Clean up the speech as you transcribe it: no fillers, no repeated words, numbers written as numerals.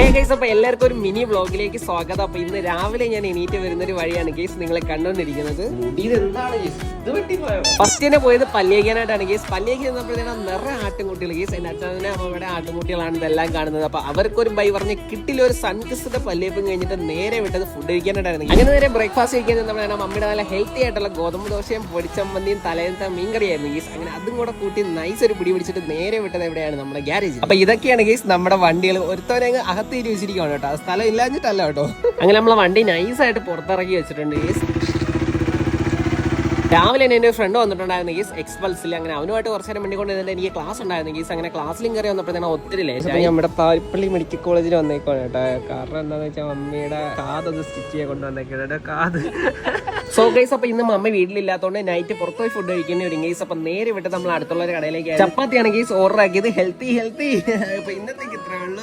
Guys, അപ്പൊ എല്ലാവർക്കും ഒരു മിനി വ്ളോഗിലേക്ക് സ്വാഗതം. അപ്പൊ ഇന്ന് രാവിലെ ഞാൻ എണീറ്റ് വരുന്ന ഒരു വഴിയാണ് ഗൈസ് നിങ്ങളെ കണ്ടുകൊണ്ടിരിക്കുന്നത്. ഫസ്റ്റ് തന്നെ പോയത് പല്ലിയേക്കാനായിട്ടാണ് ഗൈസ്. പല്ലിയേക്ക് ചെന്നപ്പോഴത്തേക്കും നിറയെ ആട്ടുംകുട്ടികൾ ഗൈസ്. എന്റെ അച്ഛനെ അമ്മയുടെ ആട്ടുംകുട്ടികളാണ് ഇതെല്ലാം കാണുന്നത്. അപ്പൊ അവർക്കൊരു ബൈ പറഞ്ഞ് കിട്ടില്ല. ഒരു സൺകിസിന്റെ പല്ലിയപ്പം കഴിഞ്ഞിട്ട് നേരെ വിട്ടത് ഫുഡ് കഴിക്കാനായിട്ടായിരുന്നു. അങ്ങനെ നേരെ ബ്രേക്ക്ഫാസ്റ്റ് കഴിക്കാൻ ചെന്നപ്പോഴാണ് മമ്മിയുടെ നല്ല ഹെൽത്തി ആയിട്ടുള്ള ഗോതമ്പ് ദോശയും പൊടിച്ചമ്മന്തിയും തലേന്നത്തെ മീൻകറിയായിരുന്നു ഗൈസ്. അങ്ങനെ അതും കൂടെ കൂട്ടി നൈസ് ഒരു പിടി പിടിച്ചിട്ട് നേരെ വിട്ടത് എവിടെയാണ്? നമ്മുടെ ഗ്യാരേജ്. അപ്പൊ ഇതൊക്കെയാണ് ഗൈസ് നമ്മുടെ വണ്ടികൾ. ഒരുത്തവനെ അകത്ത് വെച്ചിരിക്കുകയാണ് കേട്ടോ, സ്ഥലം ഇല്ലാഞ്ഞിട്ടല്ല കേട്ടോ. അങ്ങനെ നമ്മളെ വണ്ടി നൈസായിട്ട് പുറത്തിറക്കി വെച്ചിട്ടുണ്ട് ഗൈസ്. രാവിലെ തന്നെ എൻ്റെ ഫ്രണ്ട് വന്നിട്ടുണ്ടായിരുന്നു ഗീസ് എക്സ്പൾസിൽ. അങ്ങനെ അവനുമായിട്ട് കുറച്ച് നേരം വണ്ടി കൊണ്ടുവന്നിട്ട് എനിക്ക് ക്ലാസ് ഉണ്ടായിരുന്നു ഗീസ്. അങ്ങനെ ക്ലാസ്സിലും കയറി വന്നപ്പോഴത്തേനും ഒത്തിരി ലേറ്റ്. നമ്മുടെ പാരിപ്പള്ളി മെഡിക്കൽ കോളേജിൽ വന്നേക്കാണ് കേട്ടോ. കാരണം എന്താണെന്ന് വെച്ചാൽ മമ്മിയുടെ കാതൊന്ന് സ്റ്റിച്ച് ചെയ്യാൻ കൊണ്ടുവന്നേക്കാണ് കാത്. സോ ഗൈസ്, അപ്പൊ ഇന്ന് മമ്മി വീട്ടിലില്ലാത്തതുകൊണ്ട് നൈറ്റ് പുറത്ത് പോയി ഫുഡ് കഴിക്കേണ്ടി വരും ഗൈസ്. അപ്പൊ നേരെ വിട്ട് നമ്മൾ അടുത്തുള്ള ഒരു കടയിലേക്ക് ചപ്പാത്തിയാണ് ഗൈസ് ഓർഡർ ആക്കിയത്. ഹെൽത്തി. അപ്പൊ ഇന്നത്തേക്ക് ഇത്രേ ഉള്ളൂ.